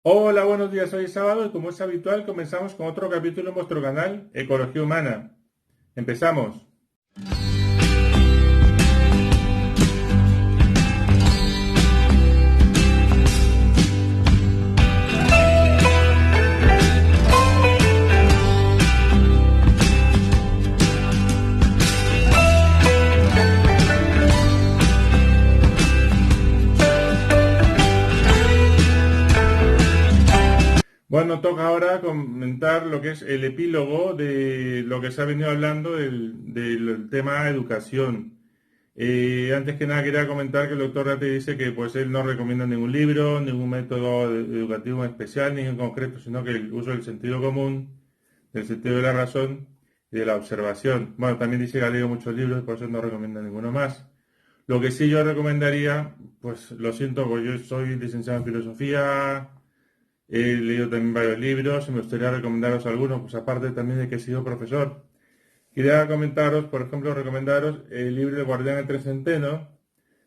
Hola, buenos días. Hoy es sábado y como es habitual comenzamos con otro capítulo en vuestro canal Ecología Humana. Empezamos. Bueno, toca ahora comentar lo que es el epílogo de lo que se ha venido hablando del tema educación. Antes que nada quería comentar que el doctor Ratti dice que pues él no recomienda ningún libro, ningún método educativo en especial, ni en concreto, sino que el uso del sentido común, del sentido de la razón y de la observación. Bueno, también dice que ha leído muchos libros, por eso no recomienda ninguno más. Lo que sí yo recomendaría, pues lo siento, porque yo soy licenciado en filosofía, he leído también varios libros y me gustaría recomendaros algunos, pues aparte también de que he sido profesor. Quería comentaros, por ejemplo, recomendaros el libro El Guardián entre Centeno.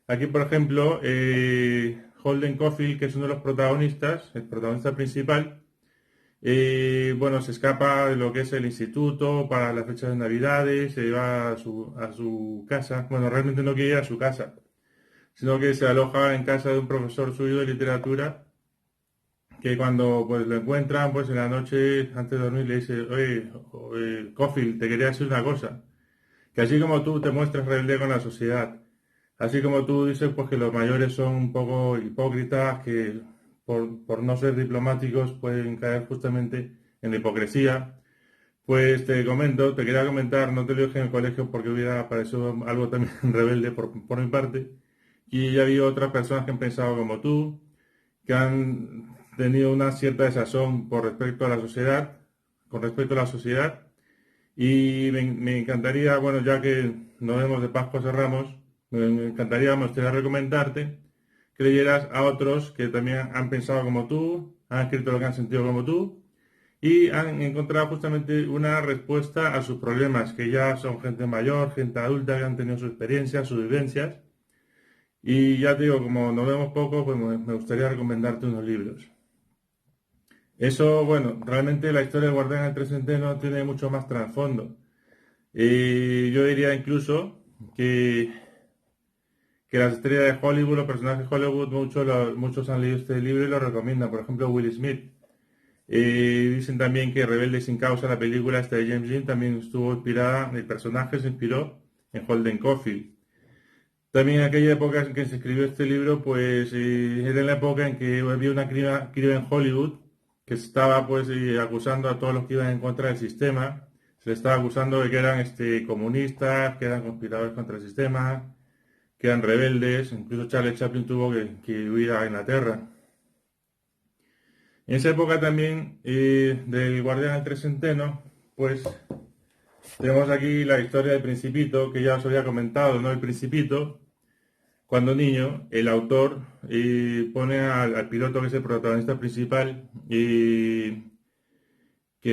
Aquí, por ejemplo, Holden Caulfield, que es uno de los protagonistas, el protagonista principal, bueno, se escapa de lo que es el instituto para las fechas de Navidades, se va a su casa. Bueno, realmente no quiere ir a su casa, sino que se aloja en casa de un profesor suyo de literatura que cuando pues lo encuentran pues en la noche antes de dormir le dice, oye, Cofield, te quería decir una cosa, que así como tú te muestras rebelde con la sociedad, así como tú dices pues que los mayores son un poco hipócritas, que por no ser diplomáticos pueden caer justamente en la hipocresía, pues te comento, te quería comentar, no te lo dije en el colegio porque hubiera parecido algo también rebelde por mi parte, y ya había otras personas que han pensado como tú, que han tenido una cierta desazón por respecto a la sociedad, con respecto a la sociedad, y me encantaría, bueno, ya que nos vemos de Pascua a Ramos, me encantaría, me gustaría recomendarte que leyeras a otros que también han pensado como tú, han escrito lo que han sentido como tú, y han encontrado justamente una respuesta a sus problemas, que ya son gente mayor, gente adulta, que han tenido su experiencia, sus vivencias, y ya te digo, como nos vemos poco, pues me gustaría recomendarte unos libros. Eso, bueno, realmente la historia de Guardián del Trecenteno tiene mucho más trasfondo. Yo diría incluso que las estrellas de Hollywood, los personajes de Hollywood, muchos han leído este libro y lo recomiendan. Por ejemplo, Will Smith. Dicen también que Rebelde sin causa, la película esta de James Dean, también estuvo inspirada, el personaje se inspiró en Holden Caulfield. También en aquella época en que se escribió este libro, pues era en la época en que había una criba en Hollywood que se estaba pues acusando a todos los que iban en contra del sistema. Se les estaba acusando de que eran comunistas, que eran conspiradores contra el sistema, que eran rebeldes. Incluso Charles Chaplin tuvo que huir a Inglaterra. En esa época también del Guardián del Trecenteno, pues tenemos aquí la historia del Principito, que ya os había comentado, ¿no? El Principito. Cuando niño, el autor pone al piloto que es el protagonista principal que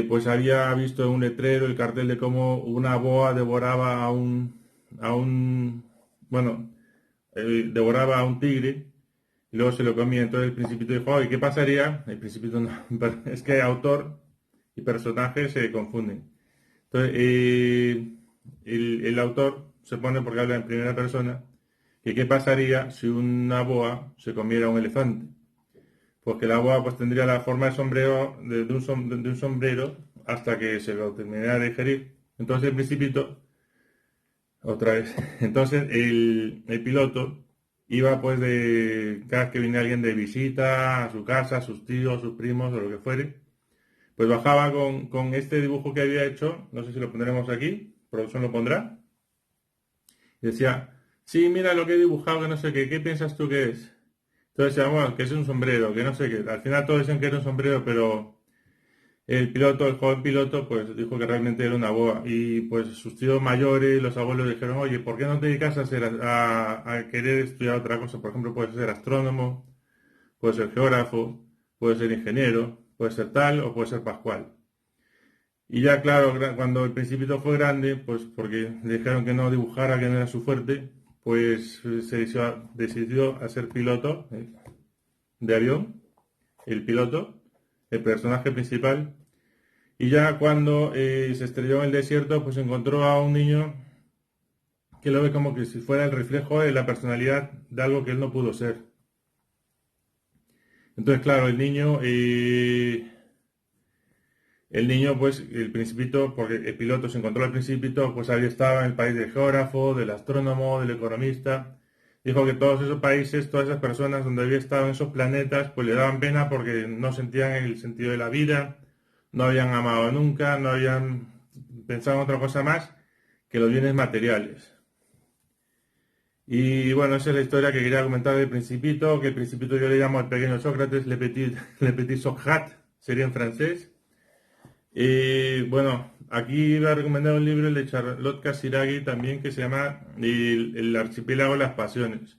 pues había visto en un letrero el cartel de cómo una boa devoraba bueno, devoraba a un tigre y luego se lo comía. Entonces el Principito dijo, "Oye, ¿qué pasaría?". El Principito no, es que autor y personaje se confunden. Entonces el autor se pone, porque habla en primera persona, que qué pasaría si una boa se comiera un elefante. Pues que la boa pues tendría la forma de sombrero, de un sombrero, hasta que se lo terminara de digerir. Entonces el Principito, otra vez, entonces el piloto iba pues cada vez que venía alguien de visita a su casa, a sus tíos, sus primos o lo que fuere, pues bajaba con este dibujo que había hecho, no sé si lo pondremos aquí, producción lo pondrá, y decía, sí, mira lo que he dibujado, que no sé qué piensas tú que es? Entonces decía, bueno, que es un sombrero, que no sé qué. Al final todos decían que era un sombrero, pero el joven piloto, pues dijo que realmente era una boa. Y pues sus tíos mayores, los abuelos dijeron, oye, ¿por qué no te dedicas a querer estudiar otra cosa? Por ejemplo, puedes ser astrónomo, puedes ser geógrafo, puedes ser ingeniero, puedes ser tal o puedes ser pascual. Y ya claro, cuando el Principito fue grande, pues porque le dijeron que no dibujara, que no era su fuerte, pues decidió a ser piloto de avión el piloto, el personaje principal, y ya cuando se estrelló en el desierto, pues encontró a un niño que lo ve como que si fuera el reflejo de la personalidad de algo que él no pudo ser. Entonces, claro, el niño, pues, el principito, porque el piloto se encontró al principito, pues había estado en el país del geógrafo, del astrónomo, del economista. Dijo que todos esos países, todas esas personas donde había estado en esos planetas, pues le daban pena porque no sentían el sentido de la vida, no habían amado nunca, no habían pensado en otra cosa más que los bienes materiales. Y bueno, esa es la historia que quería comentar del Principito, que el Principito yo le llamo el pequeño Sócrates, Le Petit Socrate, sería en francés. Y bueno, aquí voy a recomendar un libro, el de Charlotte Casiraghi también, que se llama el Archipiélago de las Pasiones.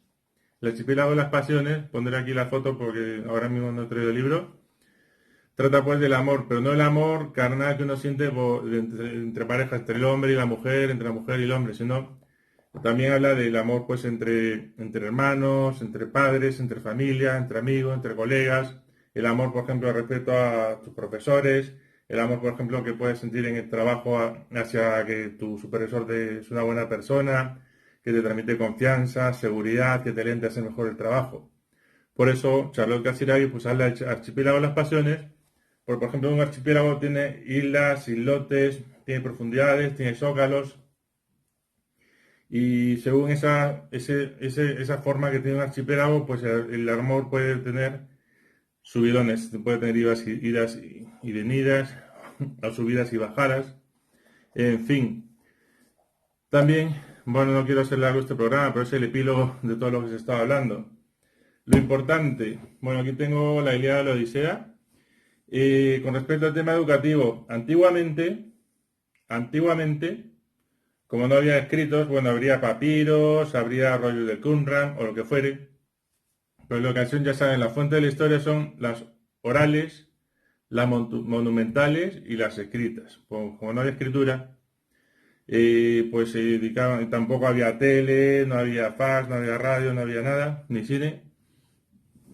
El Archipiélago de las Pasiones, pondré aquí la foto porque ahora mismo no he traído el libro. Trata pues del amor, pero no el amor carnal que uno siente entre parejas, entre el hombre y la mujer, entre la mujer y el hombre, sino también habla del amor pues entre hermanos, entre padres, entre familia, entre amigos, entre colegas, el amor por ejemplo respecto a tus profesores, el amor por ejemplo que puedes sentir en el trabajo hacia que tu supervisor es una buena persona, que te transmite confianza, seguridad, que te alienta a hacer mejor el trabajo. Por eso Charlotte Casiraghi pues habla del archipiélago de las pasiones, porque por ejemplo un archipiélago tiene islas, islotes, tiene profundidades, tiene zócalos, y según esa forma que tiene un archipiélago, pues el amor puede tener subidones, puede tener idas y venidas, o subidas y bajadas, en fin. También, bueno, no quiero hacer largo este programa, pero es el epílogo de todo lo que se estaba hablando. Lo importante, bueno, aquí tengo la Ilíada de la Odisea. Con respecto al tema educativo, antiguamente, como no había escritos, bueno, habría papiros, habría rollos de Qumran o lo que fuere. Pero en la ocasión, ya saben, la fuente de la historia son las orales, las monumentales y las escritas. Como no había escritura, pues se dedicaban, tampoco había tele, no había fax, no había radio, no había nada, ni cine.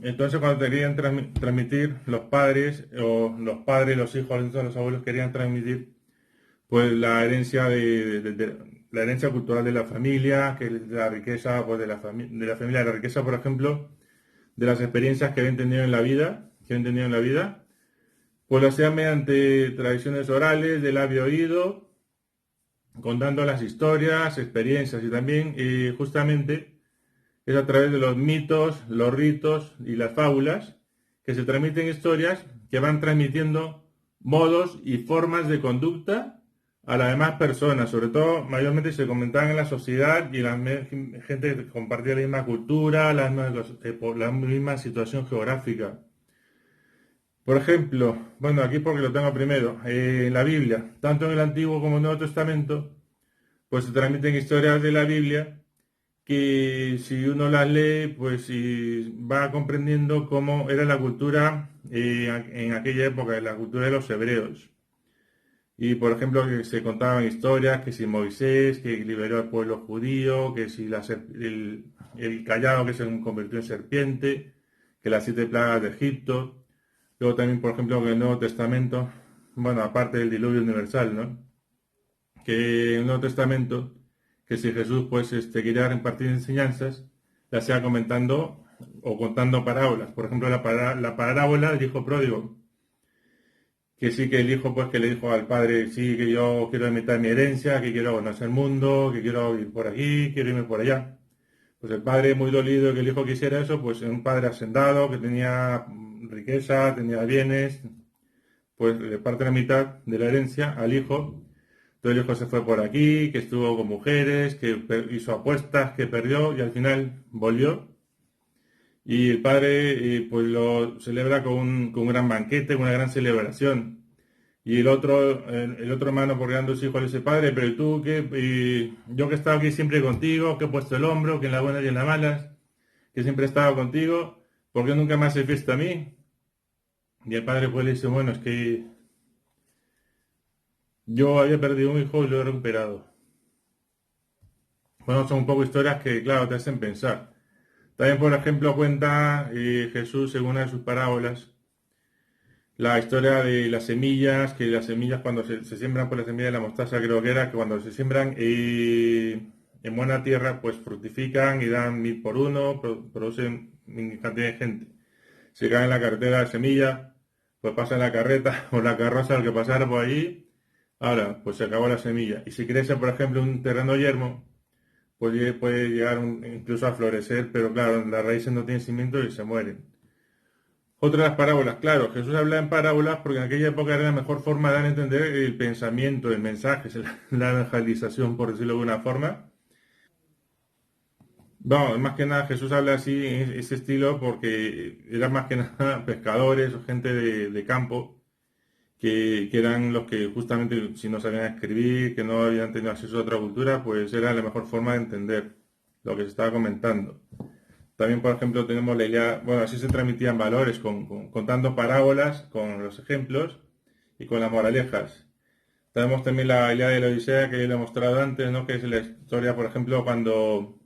Entonces cuando querían transmitir los padres, los hijos, los abuelos querían transmitir pues la herencia la herencia cultural de la familia, que es la riqueza pues, de la familia, la riqueza, por ejemplo, de las experiencias que habían tenido en la vida, pues lo hacían mediante tradiciones orales, de labio oído, contando las historias, experiencias y también justamente es a través de los mitos, los ritos y las fábulas que se transmiten historias que van transmitiendo modos y formas de conducta a las demás personas, sobre todo mayormente se comentaban en la sociedad y la gente que compartía la misma cultura, la misma situación geográfica. Por ejemplo, bueno, aquí porque lo tengo primero, en la Biblia, tanto en el Antiguo como en el Nuevo Testamento, pues se transmiten historias de la Biblia que si uno las lee, pues si va comprendiendo cómo era la cultura en aquella época, la cultura de los hebreos. Y por ejemplo, que se contaban historias, que si Moisés, que liberó al pueblo judío, que si el callado que se convirtió en serpiente, que las 7 plagas de Egipto. Luego también, por ejemplo, en el Nuevo Testamento, bueno, aparte del diluvio universal, ¿no? Que en el Nuevo Testamento, que si Jesús pues quería impartir enseñanzas, las sea comentando o contando parábolas. Por ejemplo, la parábola del hijo pródigo, que sí que el hijo pues que le dijo al padre, sí que yo quiero imitar mi herencia, que quiero conocer el mundo, que quiero ir por aquí, quiero irme por allá. Pues el padre muy dolido de que el hijo quisiera eso, pues un padre hacendado que tenía riqueza, tenía bienes, pues le parte la mitad de la herencia al hijo. Entonces el hijo se fue por aquí, que estuvo con mujeres, que hizo apuestas, que perdió y al final volvió. Y el padre pues lo celebra con un gran banquete, con una gran celebración. Y el otro hermano, por su hijo, le dice, padre, pero tú, yo que he estado aquí siempre contigo, que he puesto el hombro, que en las buenas y en las malas, que siempre he estado contigo, ¿por qué nunca me haces fiesta a mí? Y el padre pues le dice, bueno, es que yo había perdido un hijo y lo he recuperado. Bueno, son un poco historias que, claro, te hacen pensar. También, por ejemplo, cuenta Jesús en una de sus parábolas, La historia de las semillas, que las semillas cuando se siembran, por la semilla de la mostaza creo que era, que cuando se siembran en buena tierra, pues fructifican y dan 1000 por 1, producen cantidad de gente. Si cae en la carretera de semilla, pues pasa en la carreta o la carroza, el que pasara por allí, ahora, pues se acabó la semilla. Y si crece, por ejemplo, un terreno yermo, pues puede llegar incluso a florecer, pero claro, las raíces no tienen cimiento y se mueren. Otra de las parábolas, claro, Jesús habla en parábolas porque en aquella época era la mejor forma de dar a entender el pensamiento, el mensaje, la evangelización, por decirlo de una forma. Vamos, más que nada Jesús habla así, en ese estilo, porque eran más que nada pescadores o gente de campo, que eran los que justamente si no sabían escribir, que no habían tenido acceso a otra cultura, pues era la mejor forma de entender lo que se estaba comentando. También, por ejemplo, tenemos la idea, bueno, así se transmitían valores, contando parábolas, con los ejemplos y con las moralejas. Tenemos también la idea de la Odisea que le he mostrado antes, ¿no? Que es la historia, por ejemplo, cuando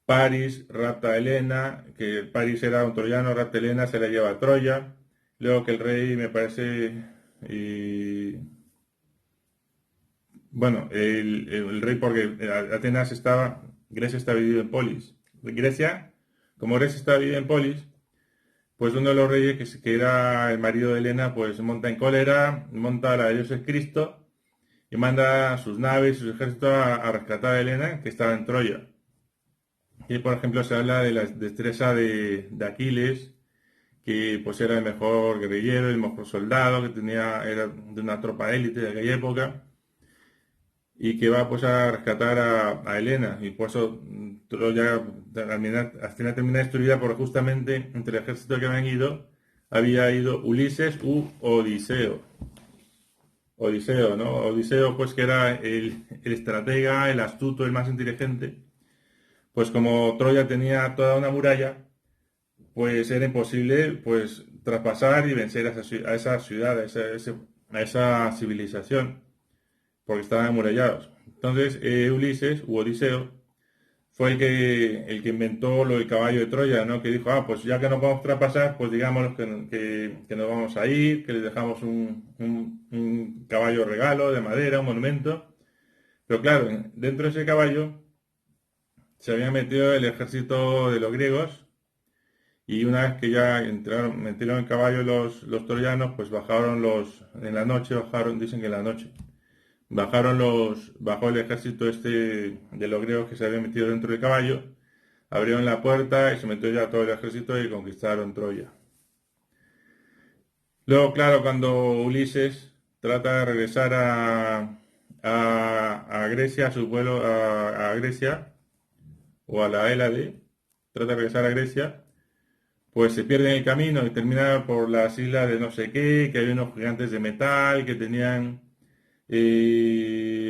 Paris rapta a Helena, que Paris era un troyano, rapta a Helena, se la lleva a Troya. Luego que el rey, me parece, y, bueno, el rey, porque Atenas estaba, Grecia está dividida en polis. Grecia, como Grecia está dividida en polis, pues uno de los reyes, que era el marido de Helena, pues monta en cólera, monta a la de Dios es Cristo y manda sus naves y sus ejércitos a rescatar a Helena, que estaba en Troya. Y por ejemplo se habla de la destreza de Aquiles, que pues era el mejor guerrillero, el mejor soldado, que era de una tropa élite de aquella época, y que va pues a rescatar a Helena, y por eso Troya al final termina destruida porque justamente entre el ejército que habían ido, había ido Ulises u Odiseo. Odiseo, ¿no? Odiseo, pues que era el estratega, el astuto, el más inteligente, pues como Troya tenía toda una muralla, pues era imposible pues traspasar y vencer a esa ciudad, a esa civilización, porque estaban amurallados. Entonces Ulises u Odiseo fue el que inventó lo del caballo de Troya, ¿no? Que dijo, pues ya que no podemos traspasar, pues digamos que nos vamos a ir, que les dejamos un caballo regalo de madera, un monumento. Pero claro, dentro de ese caballo se había metido el ejército de los griegos y una vez que ya metieron el caballo los troyanos, pues en la noche bajaron, dicen que en la noche, bajó el ejército este de los griegos que se había metido dentro del caballo, abrieron la puerta y se metió ya todo el ejército y conquistaron Troya. Luego, claro, cuando Ulises trata de regresar a Grecia, a su vuelo a Grecia, o a la Hélade, trata de regresar a Grecia, pues se pierde en el camino y termina por las islas de no sé qué, que había unos gigantes de metal que tenían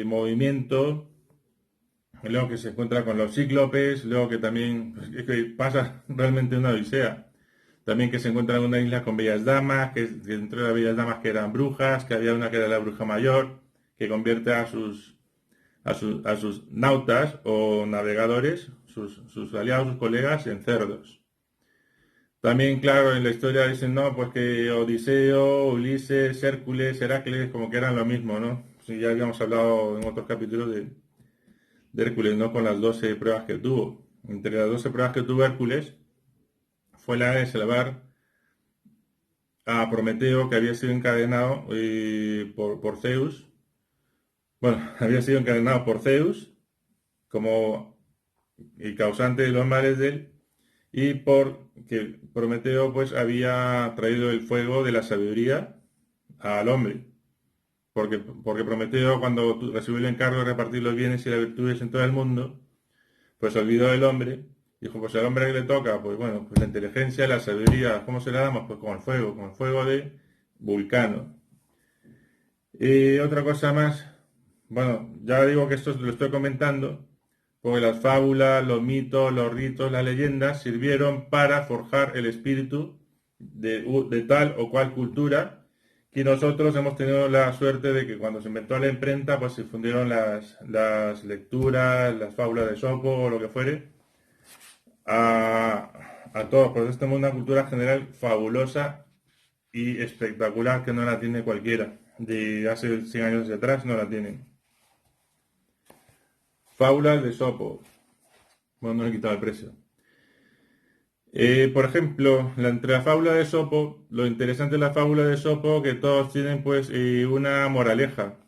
movimiento, y luego que se encuentra con los cíclopes, luego que también pues, es que pasa realmente una odisea. También que se encuentra en una isla con bellas damas, que dentro de las bellas damas que eran brujas, que había una que era la bruja mayor, que convierte a sus nautas o navegadores, sus aliados, sus colegas, en cerdos. También, claro, en la historia dicen, no, pues que Odiseo, Ulises, Hércules, Heracles, como que eran lo mismo, ¿no? Sí, ya habíamos hablado en otros capítulos de Hércules, ¿no? Con las 12 pruebas que tuvo. Entre las 12 pruebas que tuvo Hércules, fue la de salvar a Prometeo, que había sido encadenado por Zeus. Bueno, había sido encadenado por Zeus como el causante de los males de él, y porque Prometeo pues había traído el fuego de la sabiduría al hombre. Porque Prometeo, cuando recibió el encargo de repartir los bienes y las virtudes en todo el mundo, pues se olvidó del hombre. Dijo, pues al hombre que le toca, pues bueno, pues la inteligencia, la sabiduría, ¿cómo se la damos? Pues con el fuego de Vulcano. Y otra cosa más, bueno, ya digo que esto lo estoy comentando, porque las fábulas, los mitos, los ritos, las leyendas sirvieron para forjar el espíritu de tal o cual cultura, y nosotros hemos tenido la suerte de que cuando se inventó la imprenta, pues se fundieron las lecturas, las fábulas de Sopo o lo que fuere, a todos. Por eso tenemos una cultura general fabulosa y espectacular que no la tiene cualquiera. De hace 100 años hacia atrás no la tienen. Fábulas de Esopo. Bueno, no le he quitado el precio. Por ejemplo, entre la fábula de Esopo, lo interesante de la fábula de Esopo que todos tienen pues una moraleja.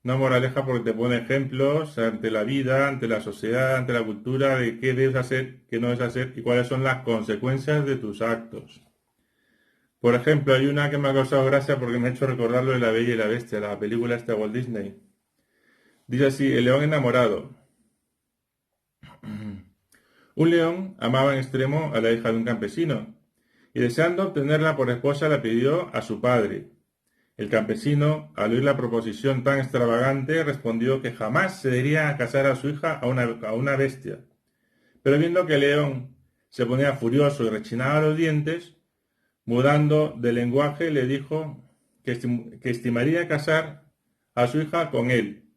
Una moraleja porque te pone ejemplos ante la vida, ante la sociedad, ante la cultura, de qué debes hacer, qué no debes hacer y cuáles son las consecuencias de tus actos. Por ejemplo, hay una que me ha causado gracia porque me ha hecho recordar lo de La Bella y la Bestia, la película esta de Walt Disney. Dice así, el león enamorado. Un león amaba en extremo a la hija de un campesino, y deseando obtenerla por esposa la pidió a su padre. El campesino, al oír la proposición tan extravagante, respondió que jamás cedería a casar a su hija a una bestia. Pero viendo que el león se ponía furioso y rechinaba los dientes, mudando de lenguaje, le dijo que estimaría casar a su hija con él,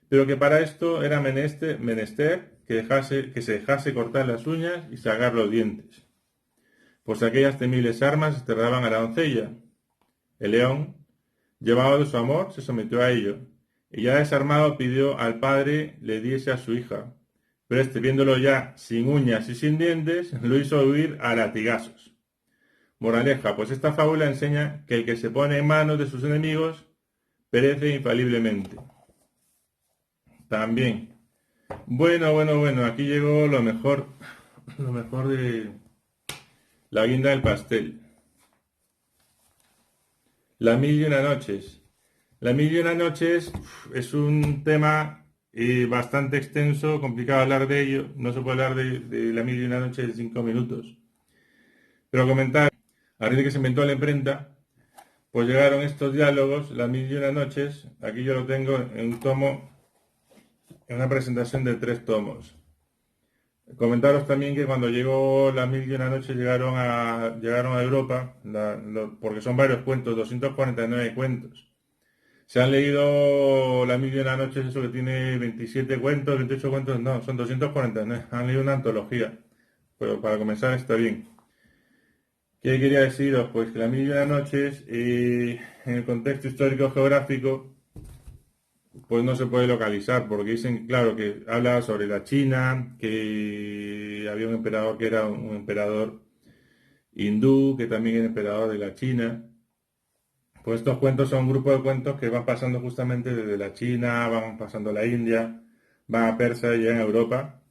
pero que para esto era menester que se dejase cortar las uñas y sacar los dientes, pues aquellas temibles armas desterraban a la doncella. El león, llevado de su amor, se sometió a ello, y ya desarmado pidió al padre le diese a su hija, pero este, viéndolo ya sin uñas y sin dientes, lo hizo huir a latigazos. Moraleja, pues esta fábula enseña que el que se pone en manos de sus enemigos perece infaliblemente. También. Bueno, aquí llegó lo mejor de la guinda del pastel. La mil y una noches. La mil y una noches es un tema bastante extenso, complicado hablar de ello. No se puede hablar de la mil y una noches en 5 minutos. Pero comentar, a raíz de que se inventó la imprenta, pues llegaron estos diálogos, las mil y una noches. Aquí yo lo tengo en un tomo, en una presentación de 3 tomos. Comentaros también que cuando llegó las mil y una noches llegaron a Europa, porque son varios cuentos, 249 cuentos. Se han leído las mil y una noches, eso que tiene 27 cuentos, 28 cuentos, no, son 249. Han leído una antología, pero para comenzar está bien. ¿Qué quería deciros? Pues que las mil y una noches, en el contexto histórico-geográfico, pues no se puede localizar, porque dicen, claro, que habla sobre la China, que había un emperador que era un emperador hindú, que también era emperador de la China. Pues estos cuentos son un grupo de cuentos que van pasando justamente desde la China, van pasando a la India, van a Persia y llegan a Europa.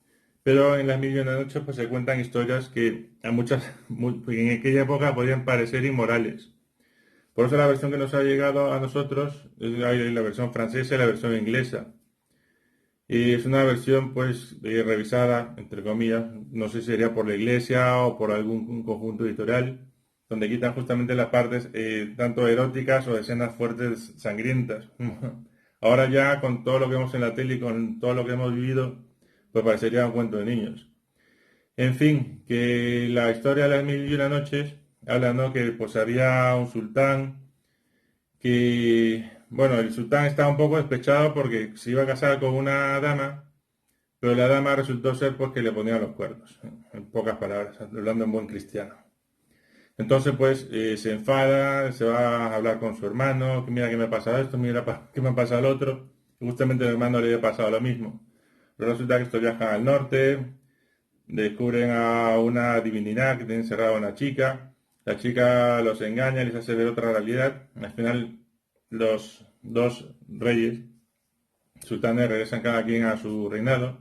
Pero en las mil y una noches pues se cuentan historias que a en aquella época podían parecer inmorales. Por eso la versión que nos ha llegado a nosotros es la versión francesa y la versión inglesa. Y es una versión pues revisada, entre comillas, no sé si sería por la iglesia o por algún conjunto editorial, donde quitan justamente las partes tanto eróticas o escenas fuertes, sangrientas. Ahora ya con todo lo que vemos en la tele y con todo lo que hemos vivido, pues parecería un cuento de niños. En fin, que la historia de las mil y una noches habla, ¿no? Que pues había un sultán que, bueno, el sultán estaba un poco despechado porque se iba a casar con una dama, pero la dama resultó ser pues que le ponía los cuernos, en pocas palabras, hablando en buen cristiano. Entonces pues se enfada, se va a hablar con su hermano, que mira que me ha pasado esto, mira que me ha pasado lo otro, y justamente al hermano le había pasado lo mismo. Pero resulta que estos viajan al norte, descubren a una divinidad que tiene encerrada a una chica, la chica los engaña, les hace ver otra realidad, al final los dos reyes sultanes regresan cada quien a su reinado,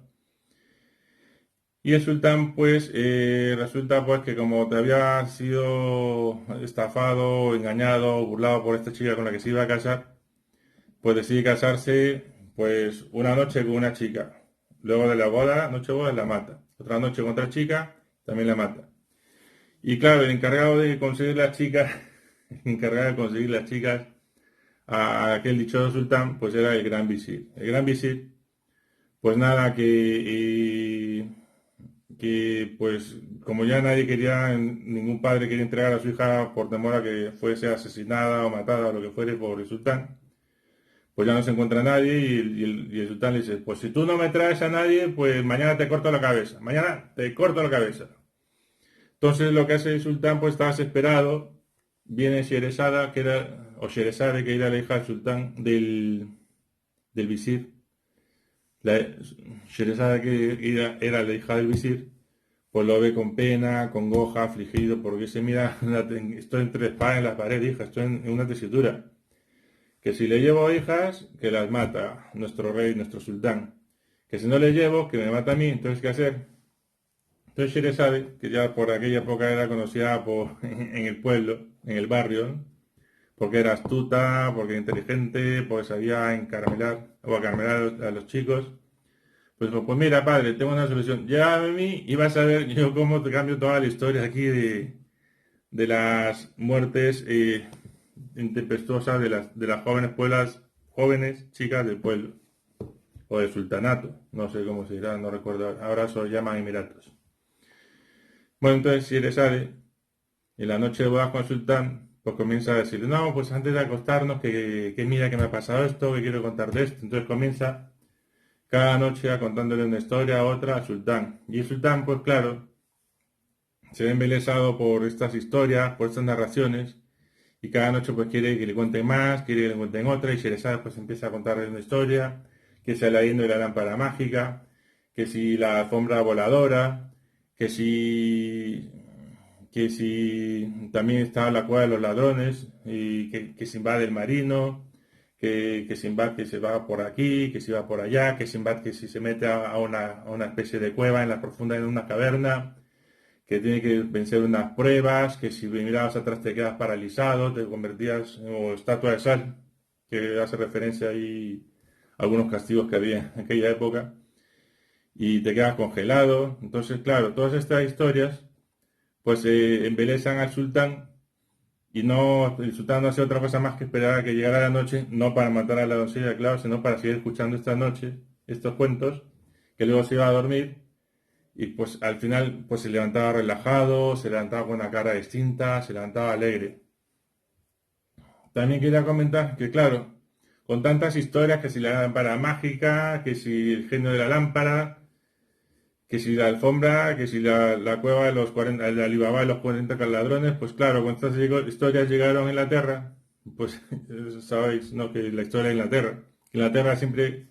y el sultán pues resulta pues que como te había sido estafado, engañado, burlado por esta chica con la que se iba a casar, pues decide casarse pues una noche con una chica. Luego de la boda, noche de boda, la mata. Otra noche con otra chica, también la mata. Y claro, el encargado de conseguir las chicas, el encargado de conseguir las chicas a aquel dichoso sultán, pues era el gran visir. El gran visir, pues nada, que pues como ya nadie quería, ningún padre quería entregar a su hija por temor a que fuese asesinada o matada o lo que fuere por el sultán, pues ya no se encuentra nadie y el sultán le dice, pues si tú no me traes a nadie, pues mañana te corto la cabeza, mañana te corto la cabeza. Entonces lo que hace el sultán pues está desesperado viene Sherezada, o Sherezade, que era la hija del sultán del visir. La, Sherezada, que era la hija del visir, pues lo ve con pena, congoja, afligido, porque dice, mira, estoy entre espada en la pared, hija, estoy en una tesitura. Que si le llevo hijas, que las mata nuestro rey, nuestro sultán. Que si no le llevo, que me mata a mí, entonces ¿qué hacer? Entonces Sherezade, que ya por aquella época era conocida en el pueblo, en el barrio, ¿no? Porque era astuta, porque era inteligente, porque sabía encarmelar o acarmelar a los chicos, pues dijo, pues mira padre, tengo una solución, llévame a mí y vas a ver yo cómo te cambio toda la historia aquí de las muertes intempestuosas de las jóvenes chicas del pueblo, o del sultanato, no sé cómo se dirá, no recuerdo, ahora se llaman Emiratos. Bueno, entonces si eres sale, en la noche de bodas con el sultán, pues comienza a decirle, no, pues antes de acostarnos, que mira que me ha pasado esto, que quiero contarte esto. Entonces comienza cada noche a contándole una historia a otra al sultán. Y el sultán, pues claro, se ve embelesado por estas historias, por estas narraciones, y cada noche pues quiere que le cuenten más, quiere que le cuenten otra, y Sherezada pues empieza a contarle una historia, que sea la y la lámpara mágica, que si la alfombra voladora, que si que si también está la cueva de los ladrones, y que se invade el marino, que Sinbad que se va por aquí, que se va por allá, que Sinbad que si se mete a una especie de cueva en la profunda de una caverna, que tiene que vencer unas pruebas, que si mirabas atrás te quedas paralizado, te convertías en estatua de sal, que hace referencia ahí a algunos castigos que había en aquella época, y te quedas congelado. Entonces, claro, todas estas historias pues embelezan al sultán, y no, el sultán no hace otra cosa más que esperar a que llegara la noche, no para matar a la doncella, claro, sino para seguir escuchando esta noche estos cuentos, que luego se iba a dormir, y pues al final pues se levantaba relajado, se levantaba con una cara distinta, se levantaba alegre. También quería comentar que, claro, con tantas historias, que si la lámpara mágica, que si el genio de la lámpara, que si la alfombra, que si la cueva de los 40, el de Alibaba de los 40 ladrones, pues claro, cuando estas historias llegaron a Inglaterra, pues sabéis, ¿no? Que la historia de Inglaterra. Inglaterra siempre,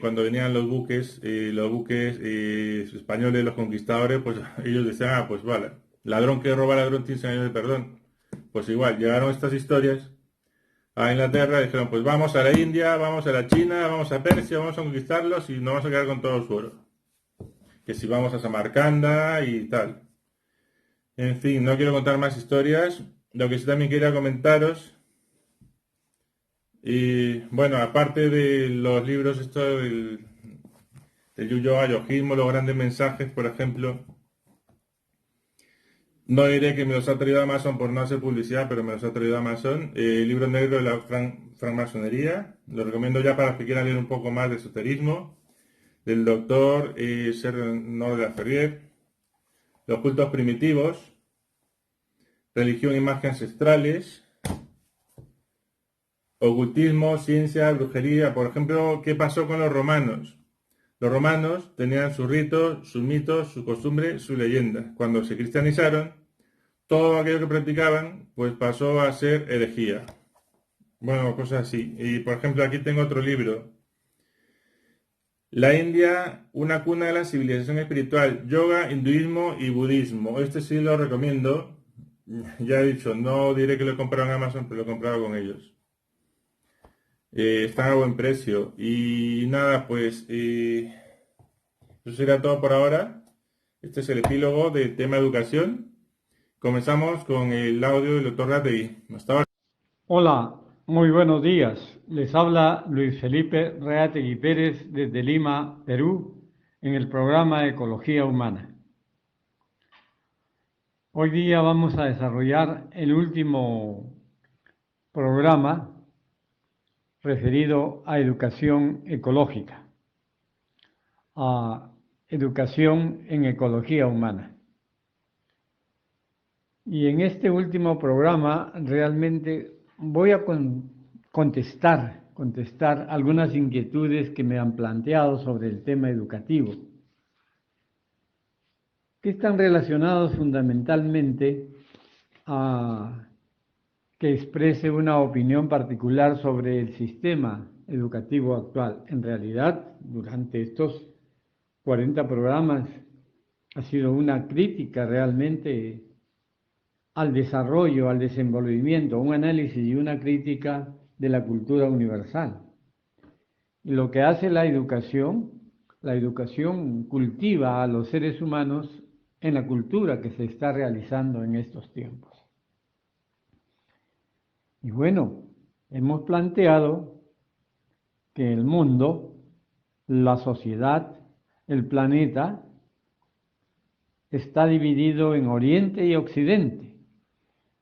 cuando venían los buques españoles, los conquistadores, pues ellos decían, ah, pues vale, ladrón que roba ladrón tiene 100 años de perdón. Pues igual, llegaron estas historias a Inglaterra y dijeron, pues vamos a la India, vamos a la China, vamos a Persia, vamos a conquistarlos y nos vamos a quedar con todo su oro. Que si vamos a Samarcanda y tal. En fin, no quiero contar más historias. Lo que sí también quería comentaros, y bueno, aparte de los libros, esto del Yuyo Ayojismo, los grandes mensajes, por ejemplo, no diré que me los ha traído Amazon por no hacer publicidad, pero me los ha traído Amazon. El libro negro de la francmasonería, lo recomiendo ya para los que quieran leer un poco más de esoterismo, del doctor Serge Nord Ferrier. Los cultos primitivos, religión y magia ancestrales, ocultismo, ciencia, brujería. Por ejemplo, ¿qué pasó con los romanos? Los romanos tenían sus ritos, sus mitos, su costumbre, su leyenda. Cuando se cristianizaron, todo aquello que practicaban, pues pasó a ser herejía. Bueno, cosas así. Y por ejemplo, aquí tengo otro libro. La India, una cuna de la civilización espiritual, yoga, hinduismo y budismo. Este sí lo recomiendo. Ya he dicho, no diré que lo he comprado en Amazon, pero lo he comprado con ellos. Están a buen precio. Y nada, pues eso será todo por ahora. Este es el epílogo del tema educación. Comenzamos con el audio del doctor Rategui. Hasta ahora. Hola, muy buenos días. Les habla Luis Felipe Reategui Pérez desde Lima, Perú, en el programa Ecología Humana. Hoy día vamos a desarrollar el último programa referido a educación ecológica, a educación en ecología humana. Y en este último programa realmente voy a contestar algunas inquietudes que me han planteado sobre el tema educativo, que están relacionados fundamentalmente a que exprese una opinión particular sobre el sistema educativo actual. En realidad, durante estos 40 programas ha sido una crítica realmente al desarrollo, al desenvolvimiento, un análisis y una crítica de la cultura universal. Y lo que hace la educación cultiva a los seres humanos en la cultura que se está realizando en estos tiempos. Y bueno, hemos planteado que el mundo, la sociedad, el planeta, está dividido en Oriente y Occidente,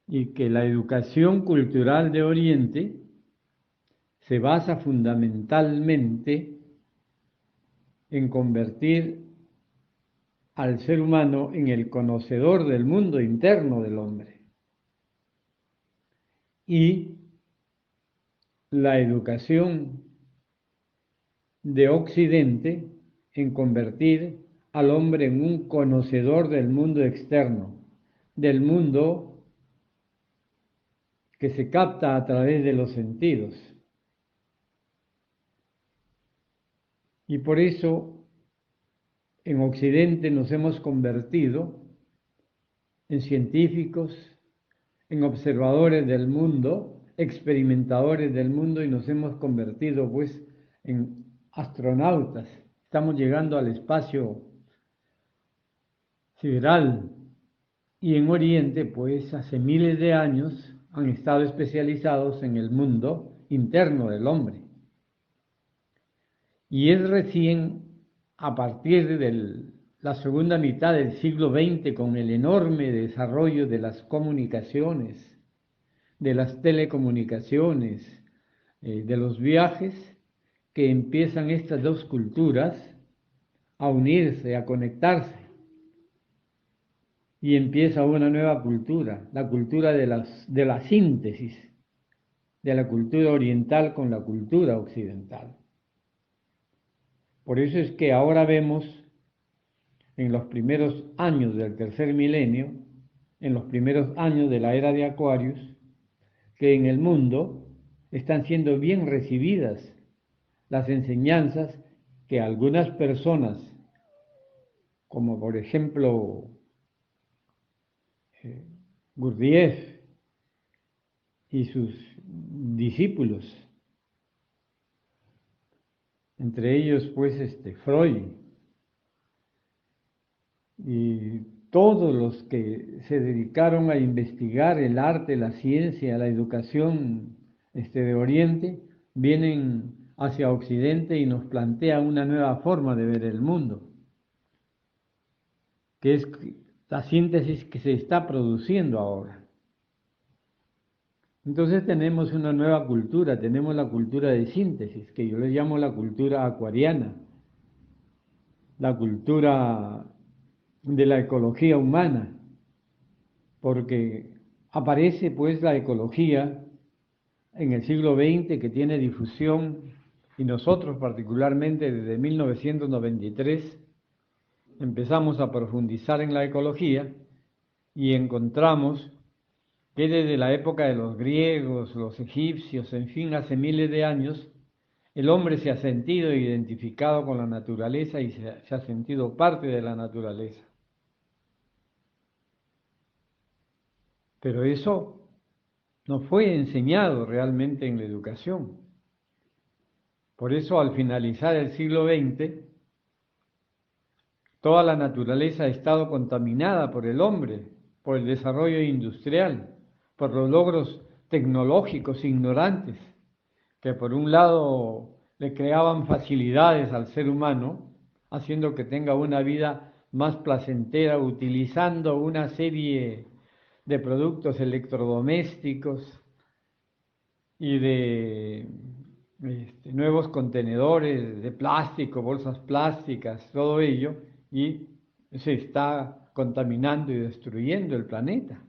y que la educación cultural de Oriente se basa fundamentalmente en convertir al ser humano en el conocedor del mundo interno del hombre. Y la educación de Occidente en convertir al hombre en un conocedor del mundo externo, del mundo que se capta a través de los sentidos. Y por eso en Occidente nos hemos convertido en científicos, en observadores del mundo, experimentadores del mundo, y nos hemos convertido pues en astronautas. Estamos llegando al espacio sideral, y en Oriente pues hace miles de años han estado especializados en el mundo interno del hombre. Y es recién a partir de la segunda mitad del siglo XX, con el enorme desarrollo de las comunicaciones, de las telecomunicaciones, de los viajes, que empiezan estas dos culturas a unirse, a conectarse, y empieza una nueva cultura, la cultura de la síntesis de la cultura oriental con la cultura occidental. Por eso es que ahora vemos en los primeros años del tercer milenio, en los primeros años de la era de Acuarios, que en el mundo están siendo bien recibidas las enseñanzas que algunas personas, como por ejemplo Gurdjieff y sus discípulos, entre ellos pues Freud, y todos los que se dedicaron a investigar el arte, la ciencia, la educación de Oriente, vienen hacia Occidente y nos plantean una nueva forma de ver el mundo, que es la síntesis que se está produciendo ahora. Entonces tenemos una nueva cultura, tenemos la cultura de síntesis, que yo le llamo la cultura acuariana, la cultura de la ecología humana, porque aparece pues la ecología en el siglo XX, que tiene difusión, y nosotros particularmente desde 1993 empezamos a profundizar en la ecología y encontramos que desde la época de los griegos, los egipcios, en fin, hace miles de años, el hombre se ha sentido identificado con la naturaleza y se ha sentido parte de la naturaleza. Pero eso no fue enseñado realmente en la educación. Por eso, al finalizar el siglo XX, toda la naturaleza ha estado contaminada por el hombre, por el desarrollo industrial, por los logros tecnológicos ignorantes, que por un lado le creaban facilidades al ser humano, haciendo que tenga una vida más placentera, utilizando una serie de productos electrodomésticos y de nuevos contenedores de plástico, bolsas plásticas, todo ello, y se está contaminando y destruyendo el planeta.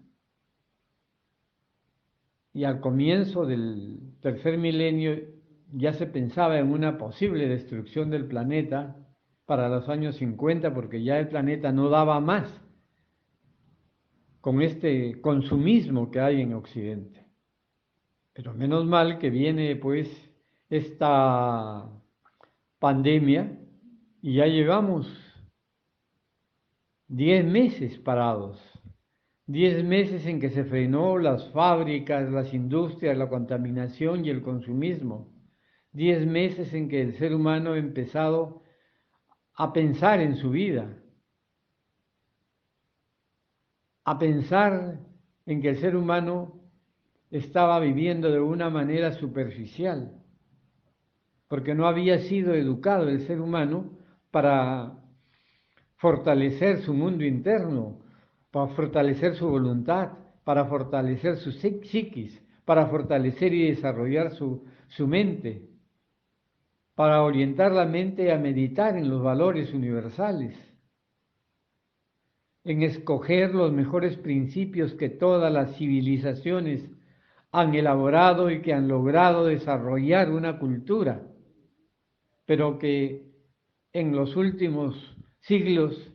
Y al comienzo del tercer milenio ya se pensaba en una posible destrucción del planeta para los años 50, porque ya el planeta no daba más con este consumismo que hay en Occidente. Pero menos mal que viene pues esta pandemia y ya llevamos 10 meses parados, 10 meses en que se frenó las fábricas, las industrias, la contaminación y el consumismo, 10 meses en que el ser humano ha empezado a pensar en su vida, a pensar en que el ser humano estaba viviendo de una manera superficial, porque no había sido educado el ser humano para fortalecer su mundo interno, para fortalecer su voluntad, para fortalecer su psiquis, para fortalecer y desarrollar su mente, para orientar la mente a meditar en los valores universales, en escoger los mejores principios que todas las civilizaciones han elaborado y que han logrado desarrollar una cultura, pero que en los últimos siglos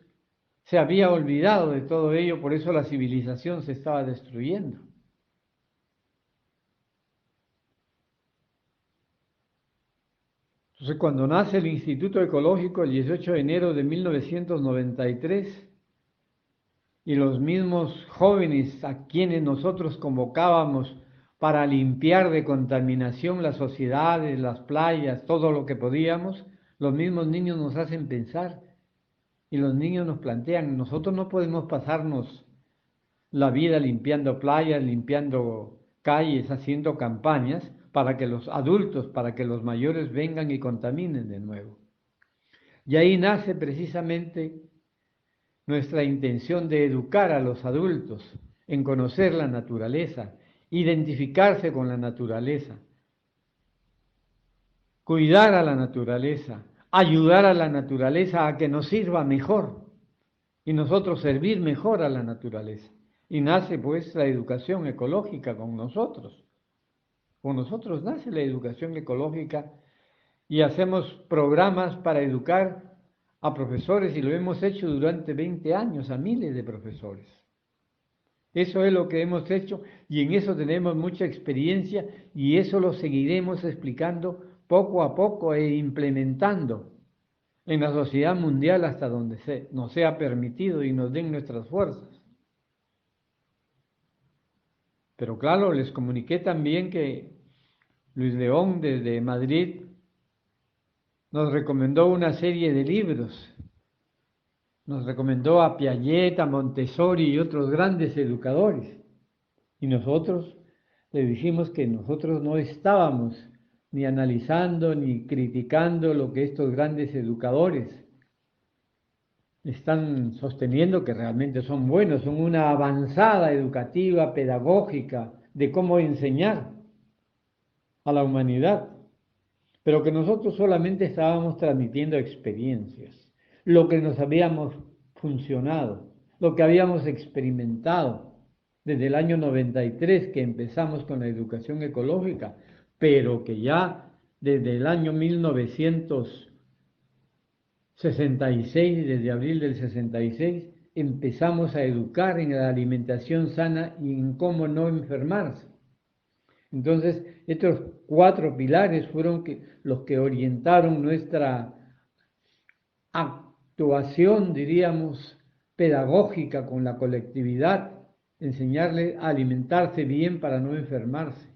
se había olvidado de todo ello, por eso la civilización se estaba destruyendo. Entonces, cuando nace el Instituto Ecológico el 18 de enero de 1993, y los mismos jóvenes a quienes nosotros convocábamos para limpiar de contaminación las sociedades, las playas, todo lo que podíamos, los mismos niños nos hacen pensar y los niños nos plantean, nosotros no podemos pasarnos la vida limpiando playas, limpiando calles, haciendo campañas para que los adultos, para que los mayores vengan y contaminen de nuevo. Y ahí nace precisamente nuestra intención de educar a los adultos en conocer la naturaleza, identificarse con la naturaleza, cuidar a la naturaleza, ayudar a la naturaleza a que nos sirva mejor y nosotros servir mejor a la naturaleza. Y nace pues la educación ecológica con nosotros. Con nosotros nace la educación ecológica y hacemos programas para educar a profesores y lo hemos hecho durante 20 años a miles de profesores. Eso es lo que hemos hecho y en eso tenemos mucha experiencia y eso lo seguiremos explicando poco a poco e implementando en la sociedad mundial hasta donde nos sea permitido y nos den nuestras fuerzas. Pero claro, les comuniqué también que Luis León desde Madrid nos recomendó una serie de libros. Nos recomendó a Piaget, a Montessori y otros grandes educadores. Y nosotros le dijimos que nosotros no estábamos ni analizando ni criticando lo que estos grandes educadores están sosteniendo, que realmente son buenos, son una avanzada educativa, pedagógica, de cómo enseñar a la humanidad, pero que nosotros solamente estábamos transmitiendo experiencias, lo que nos habíamos funcionado, lo que habíamos experimentado desde el año 93 que empezamos con la educación ecológica, pero que ya desde el año 1966, desde abril del 66, empezamos a educar en la alimentación sana y en cómo no enfermarse. Entonces, estos 4 pilares fueron los que orientaron nuestra actuación, diríamos, pedagógica con la colectividad, enseñarles a alimentarse bien para no enfermarse,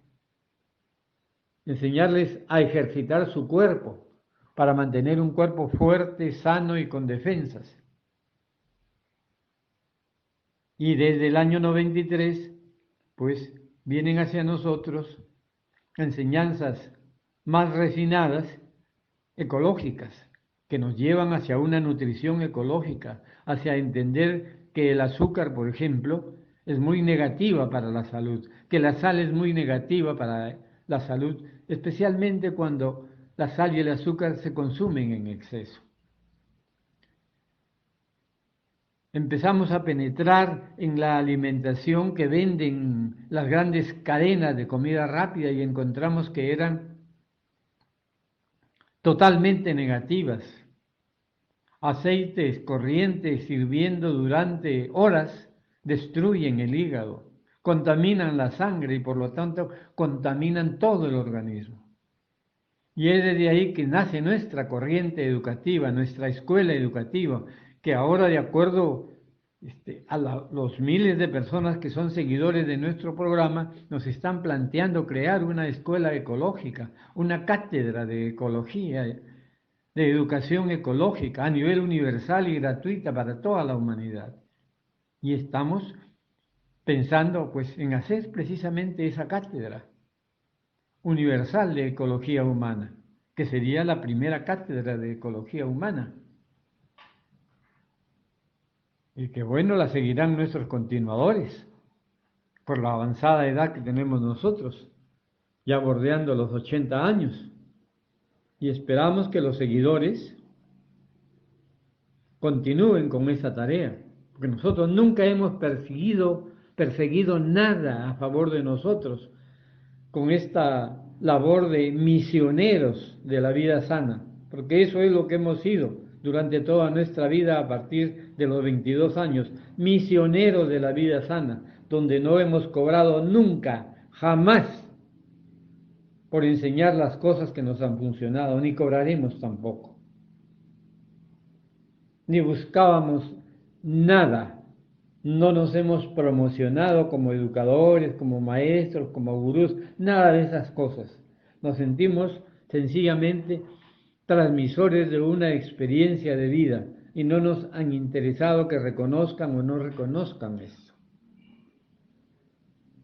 enseñarles a ejercitar su cuerpo para mantener un cuerpo fuerte, sano y con defensas. Y desde el año 93, pues vienen hacia nosotros enseñanzas más refinadas, ecológicas, que nos llevan hacia una nutrición ecológica, hacia entender que el azúcar, por ejemplo, es muy negativa para la salud, que la sal es muy negativa para la salud, especialmente cuando la sal y el azúcar se consumen en exceso. Empezamos a penetrar en la alimentación que venden las grandes cadenas de comida rápida y encontramos que eran totalmente negativas. Aceites corrientes hirviendo durante horas destruyen el hígado, contaminan la sangre y por lo tanto contaminan todo el organismo. Y es desde ahí que nace nuestra corriente educativa, nuestra escuela educativa, que ahora de acuerdo a los miles de personas que son seguidores de nuestro programa, nos están planteando crear una escuela ecológica, una cátedra de ecología, de educación ecológica a nivel universal y gratuita para toda la humanidad. Y estamos pensando pues en hacer precisamente esa cátedra universal de ecología humana, que sería la primera cátedra de ecología humana. Y que bueno, la seguirán nuestros continuadores, por la avanzada edad que tenemos nosotros, ya bordeando los 80 años. Y esperamos que los seguidores continúen con esa tarea, porque nosotros nunca hemos perseguido nada a favor de nosotros con esta labor de misioneros de la vida sana, porque eso es lo que hemos sido durante toda nuestra vida a partir de los 22 años, misioneros de la vida sana, donde no hemos cobrado nunca, jamás, por enseñar las cosas que nos han funcionado, ni cobraremos tampoco. Ni buscábamos nada. No nos hemos promocionado como educadores, como maestros, como gurús, nada de esas cosas. Nos sentimos sencillamente transmisores de una experiencia de vida y no nos han interesado que reconozcan o no reconozcan esto.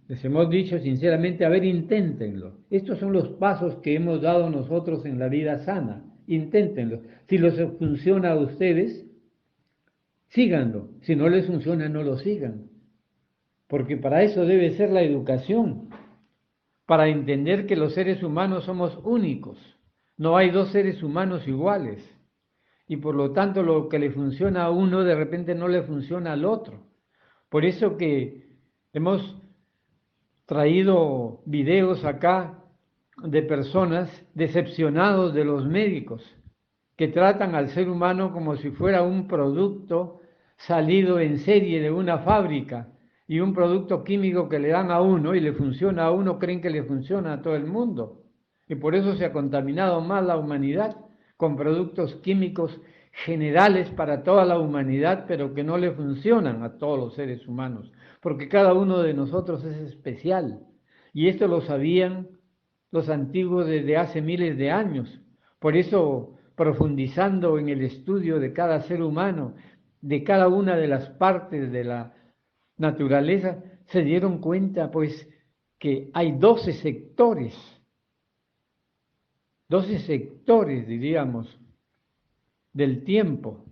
Les hemos dicho sinceramente, a ver, inténtenlo. Estos son los pasos que hemos dado nosotros en la vida sana. Inténtenlo. Si les funciona a ustedes, síganlo. Si no les funciona, no lo sigan. Porque para eso debe ser la educación. Para entender que los seres humanos somos únicos. No hay dos seres humanos iguales. Y por lo tanto, lo que le funciona a uno, de repente no le funciona al otro. Por eso que hemos traído videos acá de personas decepcionados de los médicos que tratan al ser humano como si fuera un producto salido en serie de una fábrica y un producto químico que le dan a uno y le funciona a uno, creen que le funciona a todo el mundo. Y por eso se ha contaminado más la humanidad con productos químicos generales para toda la humanidad, pero que no le funcionan a todos los seres humanos, porque cada uno de nosotros es especial. Y esto lo sabían los antiguos desde hace miles de años. Por eso, profundizando en el estudio de cada ser humano, de cada una de las partes de la naturaleza, se dieron cuenta pues que hay 12 sectores diríamos, del tiempo,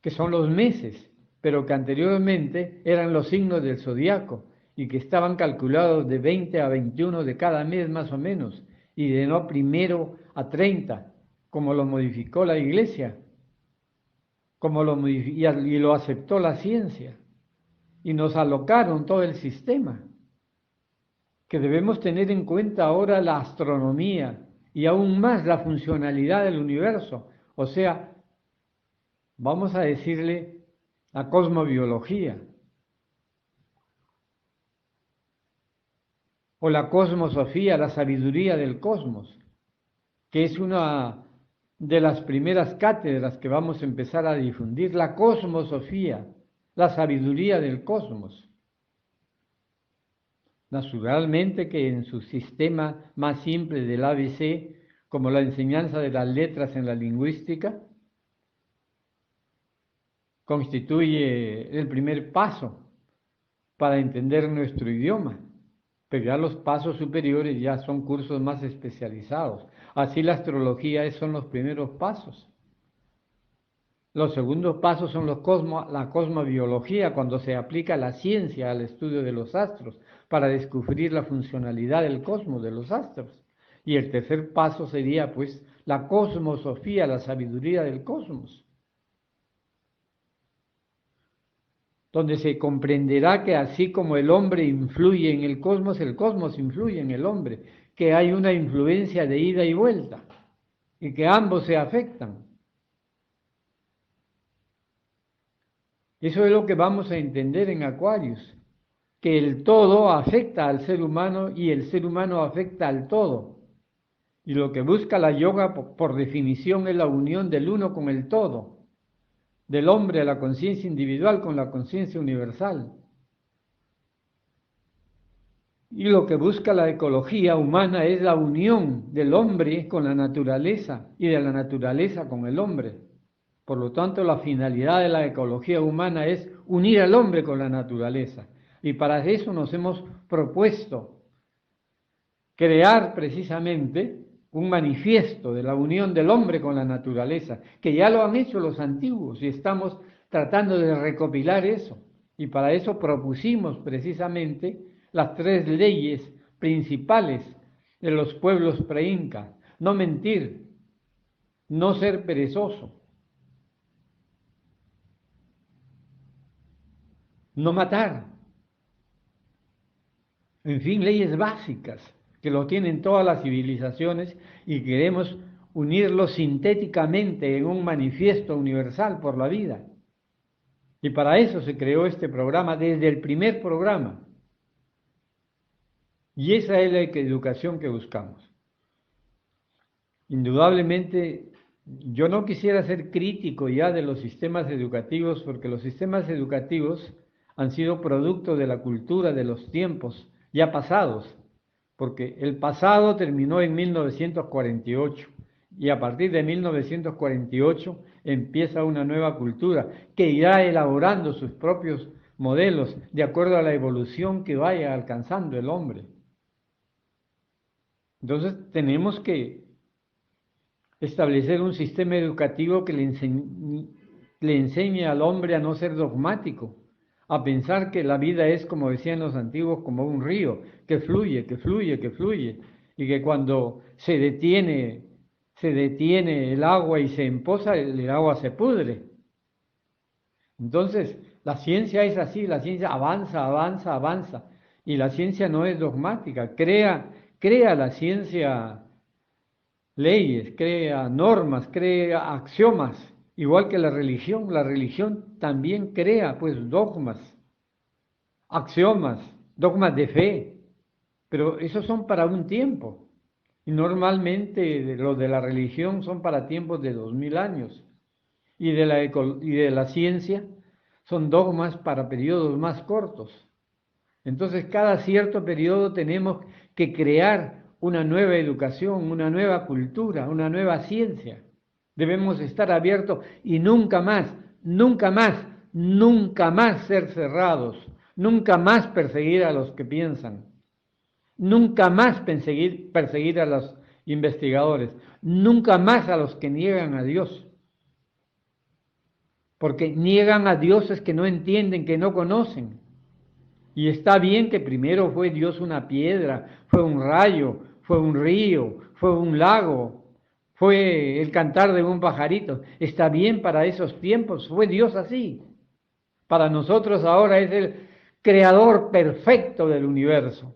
que son los meses, pero que anteriormente eran los signos del zodiaco y que estaban calculados de 20 a 21 de cada mes más o menos, y de no primero a 30, como lo modificó la Iglesia, y lo aceptó la ciencia, y nos alocaron todo el sistema, que debemos tener en cuenta ahora la astronomía y aún más la funcionalidad del universo, o sea, vamos a decirle la cosmobiología o la cosmosofía, la sabiduría del cosmos, que es una de las primeras cátedras que vamos a empezar a difundir, la cosmosofía, la sabiduría del cosmos. Naturalmente que en su sistema más simple del ABC, como la enseñanza de las letras en la lingüística, constituye el primer paso para entender nuestro idioma, pero ya los pasos superiores ya son cursos más especializados. Así la astrología son los primeros pasos. Los segundos pasos son la cosmobiología, cuando se aplica la ciencia al estudio de los astros para descubrir la funcionalidad del cosmos, de los astros. Y el tercer paso sería pues la cosmosofía, la sabiduría del cosmos, donde se comprenderá que así como el hombre influye en el cosmos influye en el hombre, que hay una influencia de ida y vuelta y que ambos se afectan. Eso es lo que vamos a entender en Aquarius, que el todo afecta al ser humano y el ser humano afecta al todo. Y lo que busca la yoga, por definición, es la unión del uno con el todo, del hombre a la conciencia individual con la conciencia universal. Y lo que busca la ecología humana es la unión del hombre con la naturaleza y de la naturaleza con el hombre. Por lo tanto, la finalidad de la ecología humana es unir al hombre con la naturaleza. Y para eso nos hemos propuesto crear precisamente un manifiesto de la unión del hombre con la naturaleza, que ya lo han hecho los antiguos y estamos tratando de recopilar eso. Y para eso propusimos precisamente las 3 leyes principales de los pueblos pre-incas: no mentir, no ser perezoso, no matar, en fin, leyes básicas que lo tienen todas las civilizaciones y queremos unirlo sintéticamente en un manifiesto universal por la vida. Y para eso se creó este programa desde el primer programa. Y esa es la educación que buscamos. Indudablemente, yo no quisiera ser crítico ya de los sistemas educativos, porque los sistemas educativos han sido producto de la cultura de los tiempos ya pasados, porque el pasado terminó en 1948 y a partir de 1948 empieza una nueva cultura que irá elaborando sus propios modelos de acuerdo a la evolución que vaya alcanzando el hombre. Entonces tenemos que establecer un sistema educativo que le enseñe al hombre a no ser dogmático, a pensar que la vida es, como decían los antiguos, como un río, que fluye, que fluye, que fluye, y que cuando se detiene el agua y se empoza, el agua se pudre. Entonces, la ciencia es así, la ciencia avanza, avanza, avanza, y la ciencia no es dogmática, crea la ciencia leyes, crea normas, crea axiomas, igual que la religión también crea pues dogmas, axiomas, dogmas de fe, pero esos son para un tiempo, y normalmente los de la religión son para tiempos de 2000 años, y de la ciencia son dogmas para periodos más cortos. Entonces, cada cierto periodo tenemos que crear una nueva educación, una nueva cultura, una nueva ciencia. Debemos estar abiertos y nunca más, nunca más, nunca más ser cerrados, nunca más perseguir a los que piensan, nunca más perseguir a los investigadores, nunca más a los que niegan a Dios. Porque niegan a dioses que no entienden, que no conocen. Y está bien que primero fue Dios una piedra, fue un rayo, fue un río, fue un lago, fue el cantar de un pajarito. Está bien para esos tiempos, fue Dios así. Para nosotros ahora es el creador perfecto del universo.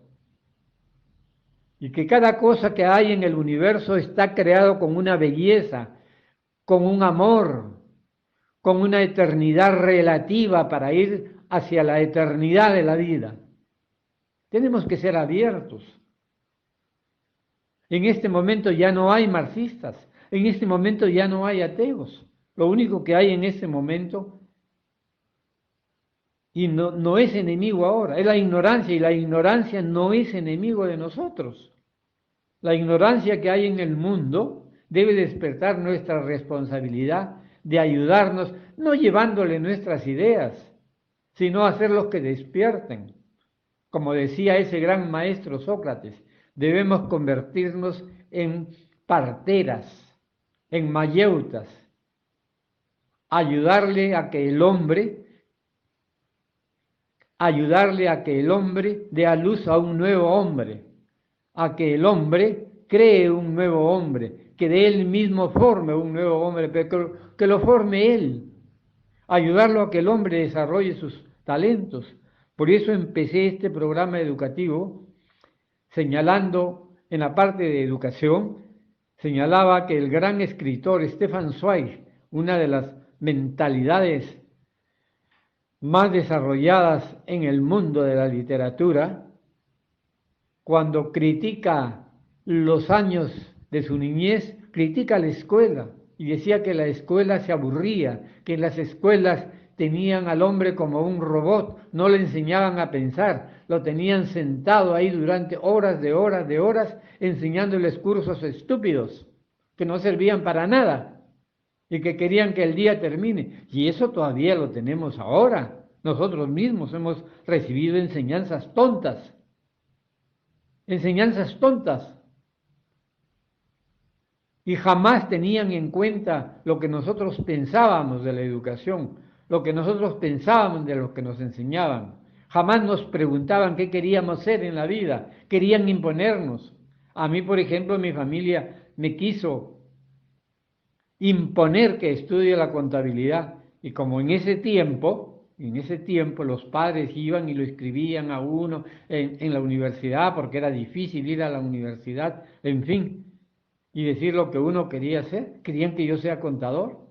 Y que cada cosa que hay en el universo está creado con una belleza, con un amor, con una eternidad relativa para ir hacia la eternidad de la vida. Tenemos que ser abiertos. En este momento ya no hay marxistas, en este momento ya no hay ateos. Lo único que hay en este momento, y no es enemigo ahora, es la ignorancia, y la ignorancia no es enemigo de nosotros. La ignorancia que hay en el mundo debe despertar nuestra responsabilidad de ayudarnos, no llevándole nuestras ideas, sino hacerlos que despierten. Como decía ese gran maestro Sócrates, debemos convertirnos en parteras, en mayeutas, ayudarle a que el hombre dé a luz a un nuevo hombre, a que el hombre cree un nuevo hombre, que de él mismo forme un nuevo hombre, pero que lo forme él, ayudarlo a que el hombre desarrolle sus talentos. Por eso empecé este programa educativo señalando en la parte de educación, señalaba que el gran escritor Stefan Zweig, una de las mentalidades más desarrolladas en el mundo de la literatura, cuando critica los años de su niñez, critica la escuela y decía que la escuela se aburría, que las escuelas tenían al hombre como un robot, no le enseñaban a pensar, lo tenían sentado ahí durante horas de horas de horas, enseñándoles cursos estúpidos que no servían para nada y que querían que el día termine. Y eso todavía lo tenemos ahora. Nosotros mismos hemos recibido enseñanzas tontas, y jamás tenían en cuenta lo que nosotros pensábamos de la educación, lo que nosotros pensábamos de lo que nos enseñaban. Jamás nos preguntaban qué queríamos ser en la vida, querían imponernos. A mí, por ejemplo, mi familia me quiso imponer que estudie la contabilidad, y como en ese tiempo los padres iban y lo escribían a uno en la universidad, porque era difícil ir a la universidad, en fin, y decir lo que uno quería hacer, querían que yo sea contador.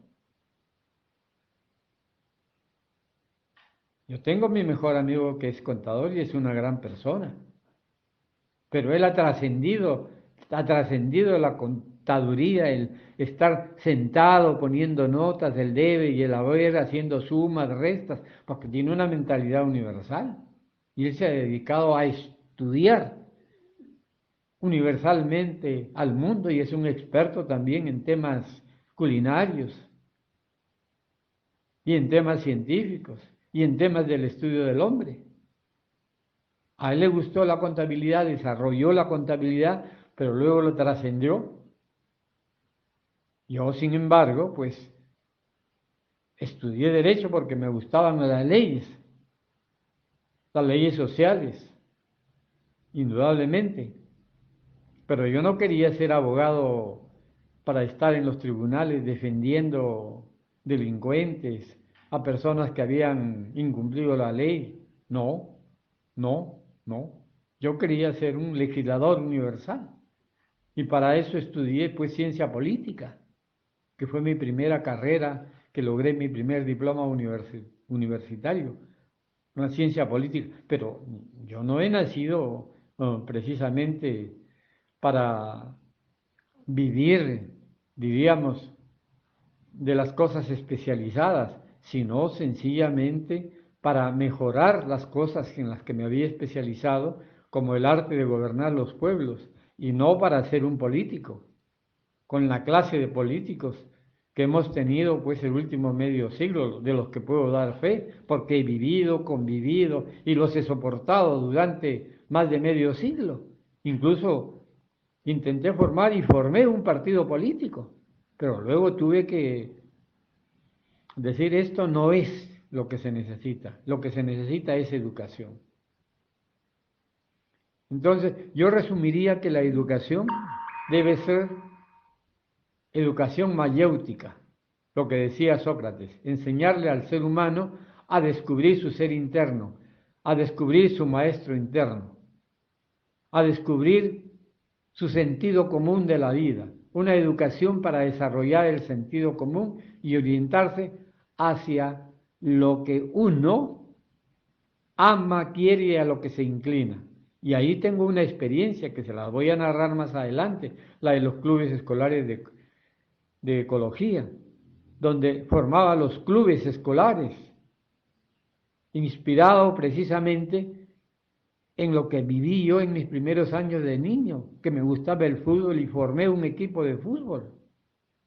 Yo tengo mi mejor amigo que es contador y es una gran persona, pero él ha trascendido la contaduría, el estar sentado poniendo notas, el debe y el haber, haciendo sumas, restas, porque tiene una mentalidad universal y él se ha dedicado a estudiar universalmente al mundo y es un experto también en temas culinarios y en temas científicos y en temas del estudio del hombre. A él le gustó la contabilidad, desarrolló la contabilidad, pero luego lo trascendió. Yo, sin embargo, pues estudié Derecho porque me gustaban las leyes sociales, indudablemente. Pero yo no quería ser abogado para estar en los tribunales defendiendo delincuentes, a personas que habían incumplido la ley. No, no, no. Yo quería ser un legislador universal. Y para eso estudié pues ciencia política, que fue mi primera carrera, que logré mi primer diploma universitario, una ciencia política. Pero yo no he nacido precisamente para vivir, diríamos, de las cosas especializadas, sino sencillamente para mejorar las cosas en las que me había especializado, como el arte de gobernar los pueblos, y no para ser un político, con la clase de políticos que hemos tenido pues el último medio siglo, de los que puedo dar fe, porque he vivido, convivido y los he soportado durante más de medio siglo. Incluso intenté formar y formé un partido político, pero luego tuve que decir esto no es lo que se necesita es educación. Entonces, yo resumiría que la educación debe ser educación mayéutica, lo que decía Sócrates, enseñarle al ser humano a descubrir su ser interno, a descubrir su maestro interno, a descubrir su sentido común de la vida, una educación para desarrollar el sentido común y orientarse hacia lo que uno ama, quiere y a lo que se inclina. Y ahí tengo una experiencia que se la voy a narrar más adelante, la de los clubes escolares de ecología, donde formaba los clubes escolares, inspirado precisamente en lo que viví yo en mis primeros años de niño, que me gustaba el fútbol y formé un equipo de fútbol.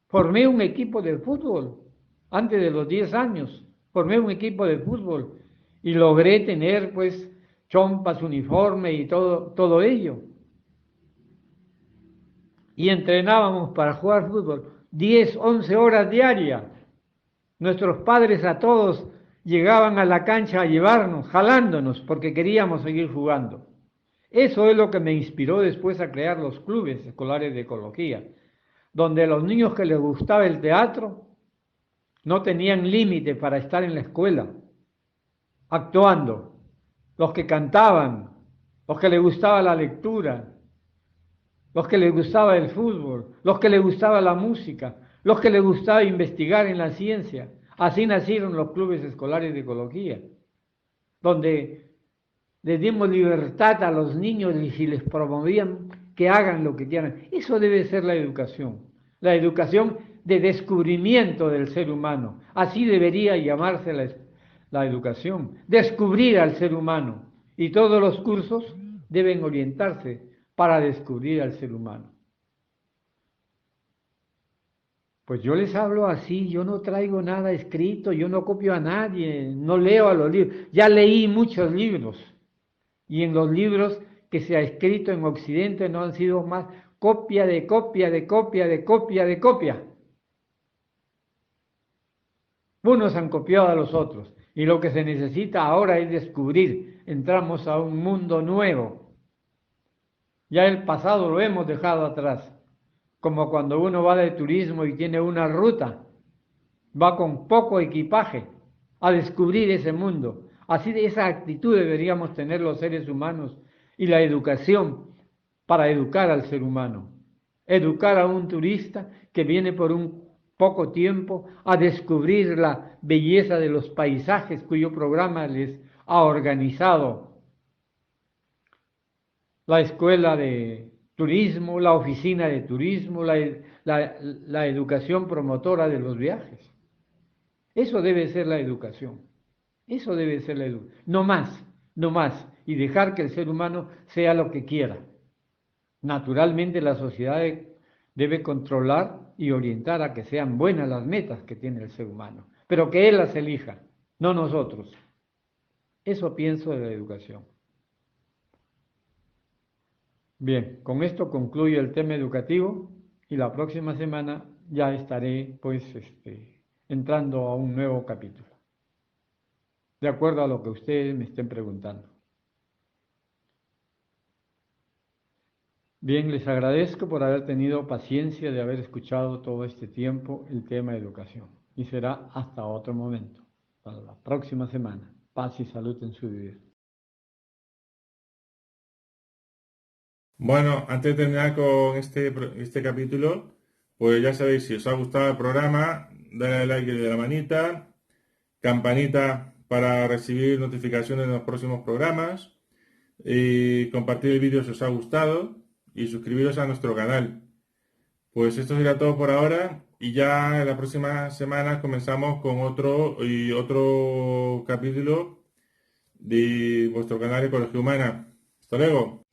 Formé un equipo de fútbol antes de los 10 años, formé un equipo de fútbol y logré tener pues chompas, uniforme y todo ello. Y entrenábamos para jugar fútbol 10, 11 horas diarias. Nuestros padres a todos llegaban a la cancha a llevarnos, jalándonos, porque queríamos seguir jugando. Eso es lo que me inspiró después a crear los clubes escolares de ecología, donde los niños que les gustaba el teatro no tenían límite para estar en la escuela, actuando. Los que cantaban, los que les gustaba la lectura, los que les gustaba el fútbol, los que les gustaba la música, los que les gustaba investigar en la ciencia. Así nacieron los clubes escolares de ecología, donde les dimos libertad a los niños y si les promovían que hagan lo que quieran. Eso debe ser la educación de descubrimiento del ser humano. Así debería llamarse la educación, descubrir al ser humano. Y todos los cursos deben orientarse para descubrir al ser humano. Pues yo les hablo así, yo no traigo nada escrito, yo no copio a nadie, no leo a los libros. Ya leí muchos libros y en los libros que se ha escrito en Occidente no han sido más copia de copia de copia de copia de copia. Unos han copiado a los otros y lo que se necesita ahora es descubrir. Entramos a un mundo nuevo. Ya el pasado lo hemos dejado atrás. Como cuando uno va de turismo y tiene una ruta, va con poco equipaje a descubrir ese mundo. Así de esa actitud deberíamos tener los seres humanos y la educación para educar al ser humano. Educar a un turista que viene por un poco tiempo a descubrir la belleza de los paisajes cuyo programa les ha organizado la escuela de turismo, la oficina de turismo, la educación promotora de los viajes. Eso debe ser la educación. Eso debe ser la educación. No más, no más. Y dejar que el ser humano sea lo que quiera. Naturalmente la sociedad debe controlar y orientar a que sean buenas las metas que tiene el ser humano, pero que él las elija, no nosotros. Eso pienso de la educación. Bien, con esto concluyo el tema educativo y la próxima semana ya estaré entrando a un nuevo capítulo, de acuerdo a lo que ustedes me estén preguntando. Bien, les agradezco por haber tenido paciencia de haber escuchado todo este tiempo el tema educación y será hasta otro momento, para la próxima semana. Paz y salud en su vida. Bueno, antes de terminar con este capítulo, pues ya sabéis, si os ha gustado el programa, dale al like de la manita, campanita para recibir notificaciones de los próximos programas, y compartir el vídeo si os ha gustado y suscribiros a nuestro canal. Pues esto será todo por ahora y ya en la próxima semana comenzamos con otro capítulo de vuestro canal Ecología Humana. Hasta luego.